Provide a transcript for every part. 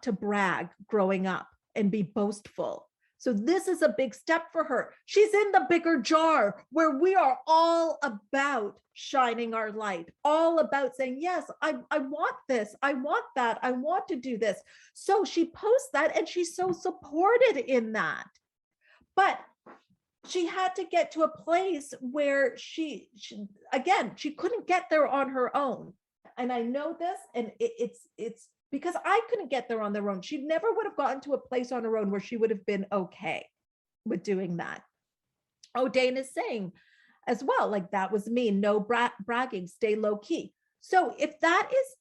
want to brag growing up and be boastful. So this is a big step for her. She's in the bigger jar where we are all about shining our light, all about saying, yes, I want this, I want that, I want to do this. So she posts that and she's so supported in that. But she had to get to a place where she couldn't get there on her own. And I know this, and it's because I couldn't get there on their own. She never would have gotten to a place on her own where she would have been okay with doing that. Oh, Dane is saying as well, like, that was me, no bragging, stay low key. So if that is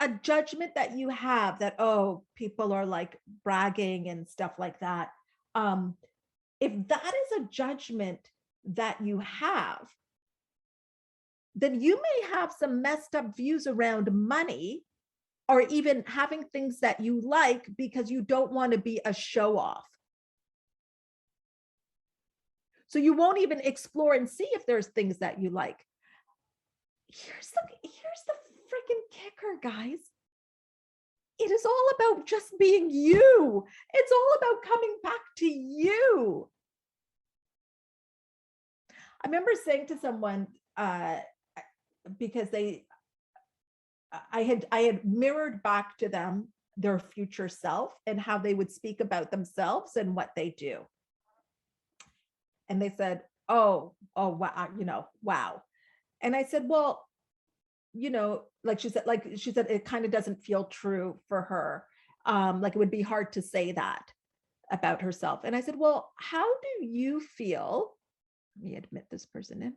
a judgment that you have that, oh, people are like bragging and stuff like that, if that is a judgment that you have, then you may have some messed up views around money, or even having things that you like because you don't want to be a show off. So you won't even explore and see if there's things that you like. Here's the freaking kicker, guys. It is all about just being you. It's all about coming back to you. I remember saying to someone, because I had mirrored back to them their future self and how they would speak about themselves and what they do. And they said, oh, wow, wow. And I said, well, like she said, it kind of doesn't feel true for her. Like it would be hard to say that about herself. And I said, well, how do you feel? Let me admit this person in.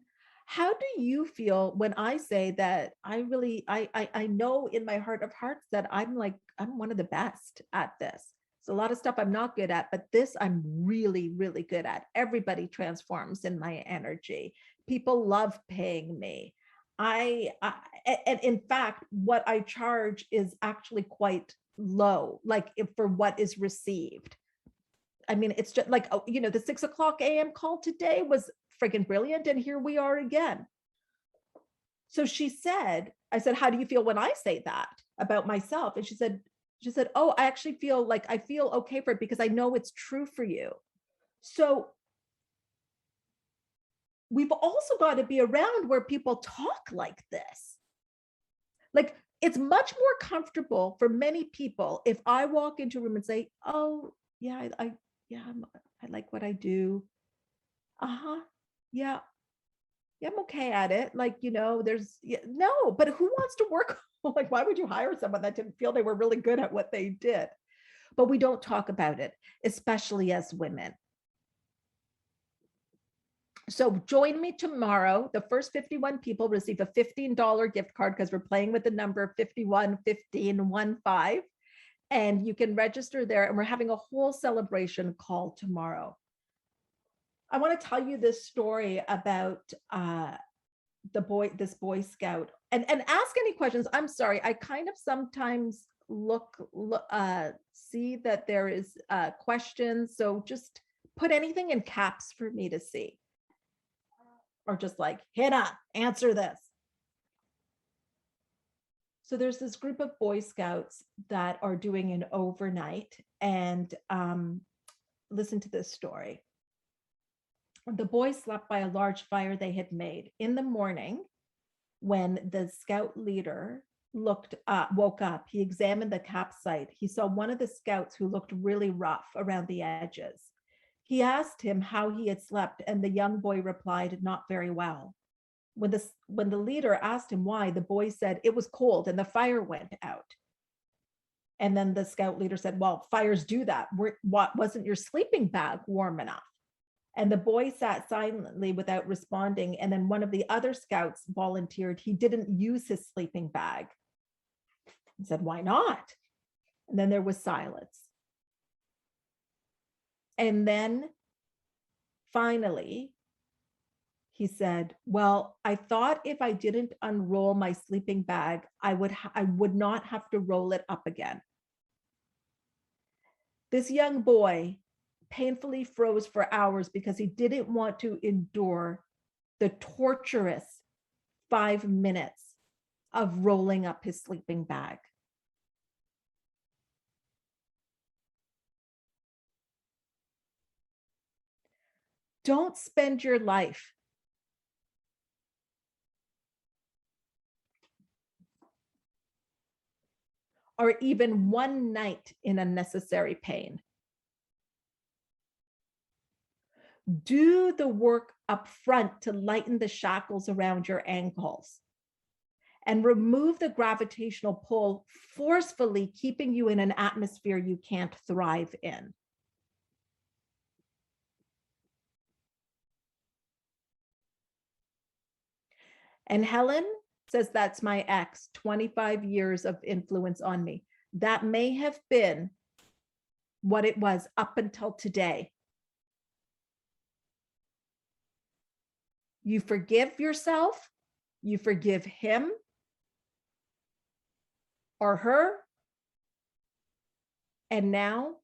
How do you feel when I say that I know in my heart of hearts that I'm one of the best at this. It's a lot of stuff I'm not good at, but this I'm really, really good at. Everybody transforms in my energy. People love paying me. And in fact, what I charge is actually quite low, like for what is received. I mean, it's just like, the 6 o'clock a.m. call today was friggin' brilliant. And here we are again. So I said, how do you feel when I say that about myself? And she said, oh, I actually feel like I feel okay for it because I know it's true for you. So we've also got to be around where people talk like this. Like, it's much more comfortable for many people if I walk into a room and say, oh, yeah, I like what I do. Yeah, I'm okay at it. Like, no, but who wants to work? Like, why would you hire someone that didn't feel they were really good at what they did? But we don't talk about it, especially as women. So join me tomorrow. The first 51 people receive a $15 gift card because we're playing with the number 511515. And you can register there. And we're having a whole celebration call tomorrow. I want to tell you this story about this Boy Scout, and ask any questions. I'm sorry, I kind of sometimes see that there is questions, so just put anything in caps for me to see, or just like, Hina, answer this. So there's this group of Boy Scouts that are doing an overnight, and listen to this story. The boys slept by a large fire they had made. In the morning, when the scout leader woke up, he examined the campsite. He saw one of the scouts who looked really rough around the edges. He asked him how he had slept, and the young boy replied, not very well. When the leader asked him why, the boy said, it was cold and the fire went out. And then the scout leader said, well, fires do that. Wasn't your sleeping bag warm enough? And the boy sat silently without responding. And then one of the other scouts volunteered he didn't use his sleeping bag. He said, why not? And then there was silence. And then finally, he said, well, I thought if I didn't unroll my sleeping bag, I would not have to roll it up again. This young boy painfully froze for hours because he didn't want to endure the torturous 5 minutes of rolling up his sleeping bag. Don't spend your life or even one night in unnecessary pain. Do the work up front to lighten the shackles around your ankles and remove the gravitational pull, forcefully keeping you in an atmosphere you can't thrive in. And Helen says, that's my ex, 25 years of influence on me. That may have been what it was up until today. You forgive yourself, you forgive him or her, and now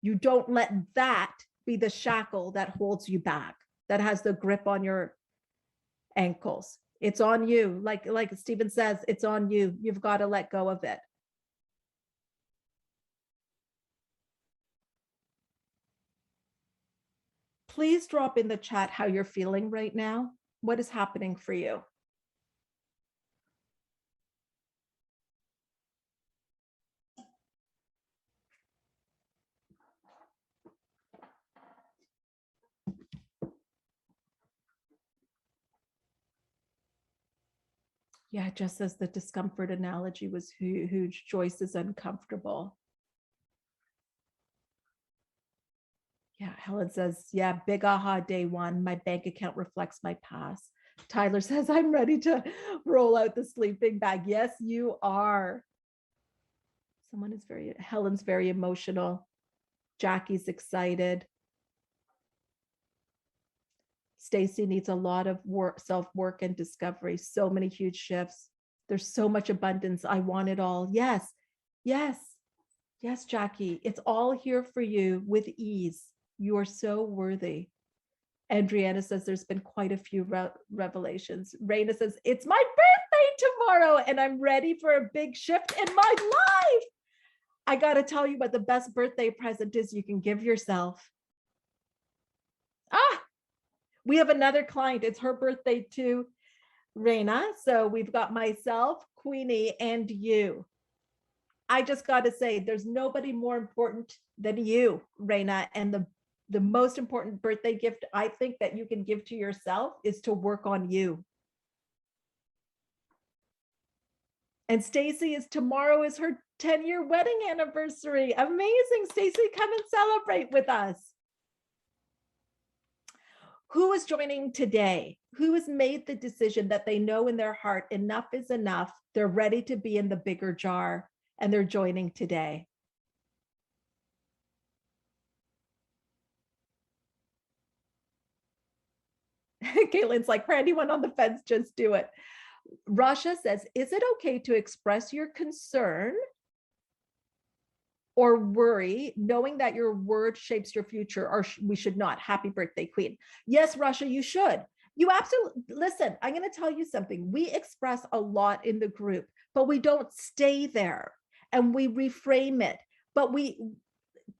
you don't let that be the shackle that holds you back, that has the grip on your ankles. It's on you. Like Stephen says, it's on you. You've got to let go of it. Please drop in the chat how you're feeling right now. What is happening for you? Yeah, just as the discomfort analogy was huge, Joyce is uncomfortable. Yeah, Helen says, yeah, big aha day one. My bank account reflects my past. Tyler says, I'm ready to roll out the sleeping bag. Yes, you are. Helen's very emotional. Jackie's excited. Stacy needs a lot of work, self-work and discovery. So many huge shifts. There's so much abundance. I want it all. Yes, yes, yes, Jackie. It's all here for you with ease. You are so worthy. Adriana says there's been quite a few revelations. Raina says, it's my birthday tomorrow and I'm ready for a big shift in my life. I got to tell you what the best birthday present is you can give yourself. We have another client. It's her birthday too, Raina. So we've got myself, Queenie, and you. I just got to say, there's nobody more important than you, Raina. And the most important birthday gift I think that you can give to yourself is to work on you. And Stacy tomorrow is her 10-year wedding anniversary. Amazing, Stacy, come and celebrate with us. Who is joining today? Who has made the decision that they know in their heart enough is enough? They're ready to be in the bigger jar and they're joining today. Caitlin's like, for anyone on the fence, just do it. Rasha says, is it okay to express your concern or worry, knowing that your word shapes your future, or we should not? Happy birthday, Queen. Yes, Rasha, you should. You absolutely, listen, I'm going to tell you something. We express a lot in the group, but we don't stay there and we reframe it. But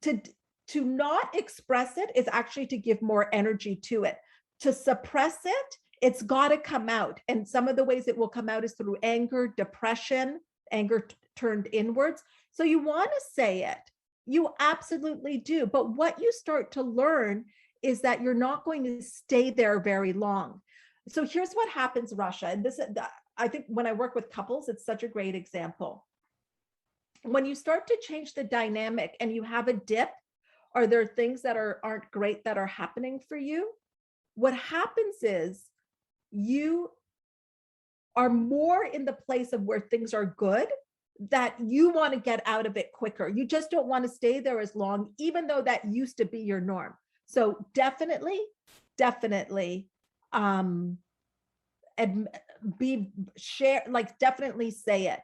to not express it is actually to give more energy to it. To suppress it, it's got to come out. And some of the ways it will come out is through anger, depression, anger turned inwards. So you want to say it. You absolutely do. But what you start to learn is that you're not going to stay there very long. So here's what happens, Rasha. And this, I think when I work with couples, it's such a great example. When you start to change the dynamic and you have a dip, or there are things that aren't great that are happening for you, what happens is you are more in the place of where things are good, that you want to get out of it quicker. You just don't want to stay there as long, even though that used to be your norm. So definitely and definitely say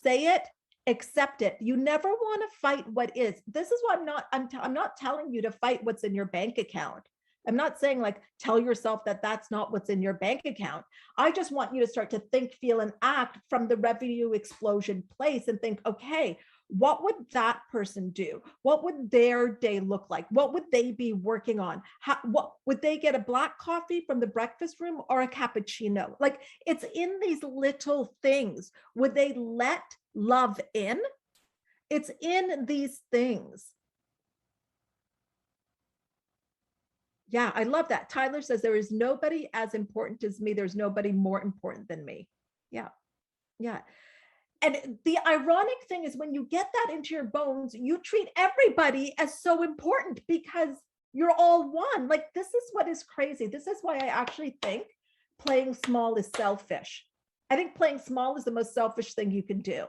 it, accept it. You never want to fight what is. This is what I'm not telling you to fight what's in your bank account. I'm not saying like, tell yourself that that's not what's in your bank account. I just want you to start to think, feel, and act from the revenue explosion place and think, okay, what would that person do? What would their day look like? What would they be working on? What would they get, a black coffee from the breakfast room or a cappuccino? Like, it's in these little things. Would they let love in? It's in these things. Yeah, I love that. Tyler says, there is nobody as important as me. There's nobody more important than me. Yeah. Yeah. And the ironic thing is, when you get that into your bones, you treat everybody as so important because you're all one. Like, this is what is crazy. This is why I actually think playing small is selfish. I think playing small is the most selfish thing you can do.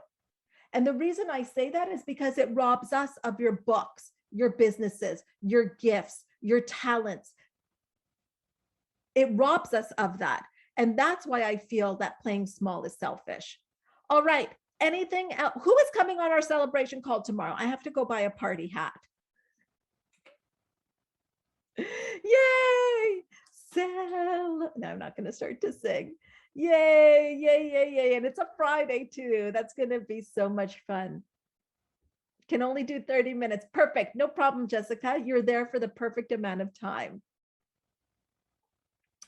And the reason I say that is because it robs us of your books, your businesses, your gifts, your talents. It robs us of that. And that's why I feel that playing small is selfish. All right. Anything else? Who is coming on our celebration call tomorrow? I have to go buy a party hat. Yay! No, I'm not going to start to sing. Yay, yay, yay, yay. And it's a Friday too. That's going to be so much fun. Can only do 30 minutes. Perfect. No problem, Jessica. You're there for the perfect amount of time.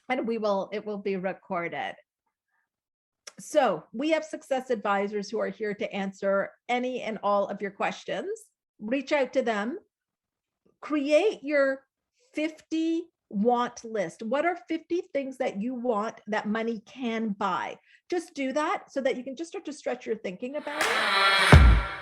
And it will be recorded. So we have success advisors who are here to answer any and all of your questions. Reach out to them. Create your 50 want list. What are 50 things that you want that money can buy? Just do that so that you can just start to stretch your thinking about it.